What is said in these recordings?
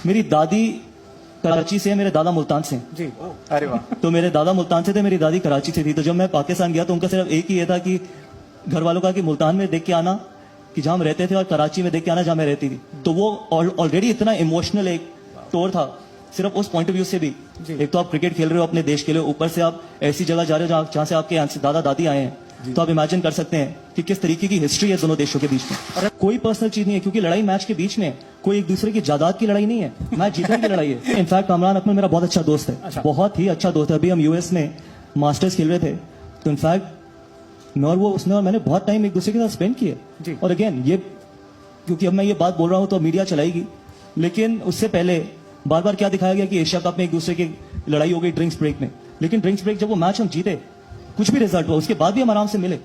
मेरी दादी कराची से है, मेरे दादा मुल्तान से हैं। जी। अरे वाह। तो मेरे दादा मुल्तान से थे, मेरी दादी कराची से थी। तो जब मैं पाकिस्तान गया तो उनका सिर्फ एक ही ये था कि घर वालों का कि मुल्तान में देख के आना कि जहां हम रहते थे, और कराची में देख के आना जहां मैं रहती थी। तो वो ऑलरेडी इतना इमोशनल एक टूर था, सिर्फ उस पॉइंट ऑफ व्यू से भी। एक तो आप क्रिकेट खेल रहे हो अपने देश के लिए, ऊपर से आप ऐसी जगह जा रहे हो जहां से आपके दादा दादी आए हैं। तो आप इमेजिन कर सकते हैं कि किस तरीके की हिस्ट्री है दोनों देशों के बीच में। और कोई पर्सनल चीज नहीं है, क्योंकि लड़ाई मैच के बीच में कोई एक दूसरे की जायदाद की लड़ाई नहीं है, मैच जीतने की लड़ाई है। इनफैक्ट इमरान अकमल मेरा बहुत अच्छा दोस्त है, बहुत ही अच्छा दोस्त है। अभी हम यूएस में मास्टर्स खेल रहे थे, तो इनफैक्ट मैं और वो उसने और मैंने बहुत टाइम एक दूसरे के साथ स्पेंड किए। और अगेन ये, क्योंकि अब मैं ये बात बोल रहा हूं तो मीडिया चलाएगी, लेकिन उससे पहले बार बार क्या दिखाया गया कि एशिया कप में एक दूसरे की लड़ाई हो गई ड्रिंक्स ब्रेक में। लेकिन ड्रिंक्स ब्रेक जब वो मैच हम जीते, कुछ भी रिजल्ट हुआ, उसके बाद भी हम आराम से मिले।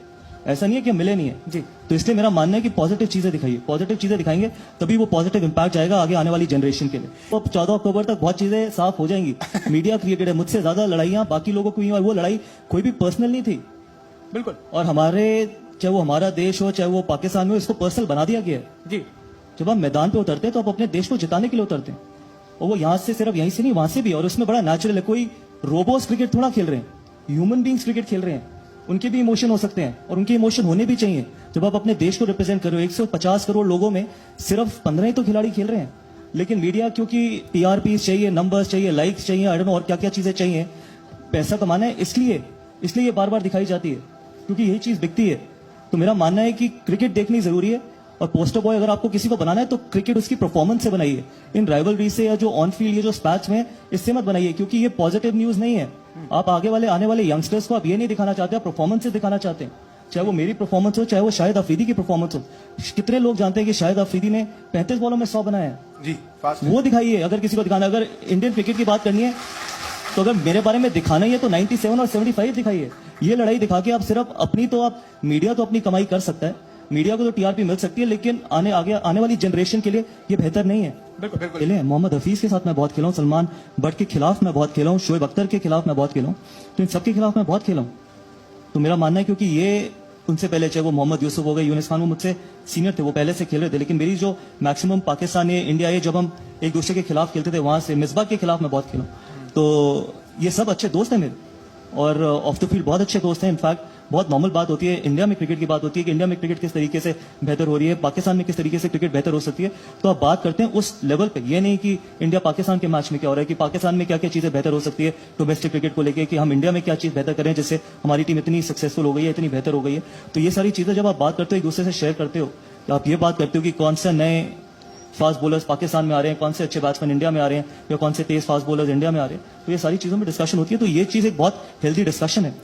ऐसा नहीं है कि हम मिले नहीं है जी। तो इसलिए मेरा मानना है कि पॉजिटिव चीजें दिखाइए, पॉजिटिव चीजें दिखाएंगे तभी वो पॉजिटिव इंपैक्ट जाएगा आगे आने वाली जनरेशन के लिए। तो अब 14 अक्टूबर तक बहुत चीजें साफ हो जाएंगी। मीडिया क्रिएटेड है, मुझसे ज्यादा लड़ाइयां बाकी लोगों को हुई, और वो लड़ाई कोई भी पर्सनल नहीं थी। बिल्कुल। और हमारे, चाहे वो हमारा देश हो चाहे वो पाकिस्तान में हो, इसको पर्सनल बना दिया गया है जी। जब हम मैदान पे उतरते हैं तो आप अपने देश को जिताने के लिए उतरते हैं, और वो यहाँ से सिर्फ यहीं से नहीं वहां से भी। और उसमें बड़ा नेचुरल है, कोई रोबोट्स क्रिकेट थोड़ा खेल रहे हैं, ह्यूमन बींग्स क्रिकेट खेल रहे हैं। उनके भी इमोशन हो सकते हैं, और उनके इमोशन होने भी चाहिए। जब आप अपने देश को रिप्रेजेंट कर रहे हो, 150 करोड़ लोगों में सिर्फ 15 ही तो खिलाड़ी खेल रहे हैं। लेकिन मीडिया, क्योंकि टीआरपी चाहिए, नंबर्स चाहिए, लाइक्स चाहिए, आई डोंट नो और क्या क्या चीजें चाहिए, पैसा कमाना है, इसलिए ये बार बार दिखाई जाती है, क्योंकि यही चीज बिकती है। तो मेरा मानना है कि क्रिकेट देखनी जरूरी है, और पोस्टर बॉय अगर आपको किसी को बनाना है तो क्रिकेट उसकी परफॉर्मेंस से बनाइए, इन राइवलरी से या जो ऑन फील्ड ये जो स्पैच में, इससे मत बनाइए, क्योंकि ये पॉजिटिव न्यूज नहीं है। आप आने वाले यंगस्टर्स को आप ये नहीं दिखाना चाहते, आप परफॉर्मेंस से दिखाना चाहते हैं। चाहे वो मेरी परफॉर्मेंस हो, चाहे वो शाहिद अफरीदी की परफॉर्मेंस हो। कितने लोग जानते हैं कि शाहिद अफरीदी ने 35 बॉलों में 100 बनाया है जी, वो दिखाइए अगर किसी को दिखाना। अगर इंडियन क्रिकेट की बात करनी है तो अगर मेरे बारे में दिखाना ही है तो 97 और 75 दिखाइए। ये लड़ाई दिखा के आप सिर्फ अपनी, तो आप मीडिया तो अपनी कमाई कर सकता है, मीडिया को तो टीआरपी मिल सकती है, लेकिन आने वाली जनरेशन के लिए ये बेहतर नहीं है। बिल्कुल बिल्कुल। खेले मोहम्मद हफीज के साथ मैं बहुत खेला हूँ, सलमान बट के खिलाफ मैं बहुत खेला हूँ, शोएब अख्तर के खिलाफ मैं बहुत खेला हूँ, तो इन सबके खिलाफ मैं बहुत खेला हूँ। तो मेरा मानना है, क्योंकि ये उनसे पहले, चाहे वो मोहम्मद यूसुफ हो गए, यूनिस खान, वो मुझसे सीनियर थे, वो पहले से खेल रहे थे। लेकिन मेरी जो मैक्सिमम पाकिस्तान ये इंडिया ये जब हम एक दूसरे के खिलाफ खेलते थे, वहां से मिसबा के खिलाफ मैं बहुत खेला। तो ये सब अच्छे दोस्त हैं मेरे, और ऑफ द फील्ड बहुत अच्छे दोस्त हैं। इनफैक्ट बहुत नॉर्मल बात होती है, इंडिया में क्रिकेट की बात होती है कि इंडिया में क्रिकेट किस तरीके से बेहतर हो रही है, पाकिस्तान में किस तरीके से क्रिकेट बेहतर हो सकती है। तो आप बात करते हैं उस लेवल पे, ये नहीं कि इंडिया पाकिस्तान के मैच में क्या हो रहा है, कि पाकिस्तान में क्या क्या चीजें बेहतर हो सकती है डोमेस्टिक क्रिकेट को लेकर, कि हम इंडिया में क्या चीज बेहतर करें जिससे हमारी टीम इतनी सक्सेसफुल हो गई है, इतनी बेहतर हो गई है। तो ये सारी चीजें जब आप बात करते हो, एक दूसरे से शेयर करते हो, तो आप ये बात करते हो कि कौन से नए फास्ट बॉलर्स पाकिस्तान में आ रहे हैं, कौन से अच्छे बैट्समैन इंडिया में आ रहे हैं, या कौन से तेज फास्ट बॉलर्स इंडिया में आ रहे हैं। तो ये सारी चीजों में डिस्कशन होती है। तो ये चीज एक बहुत हेल्दी डिस्कशन है।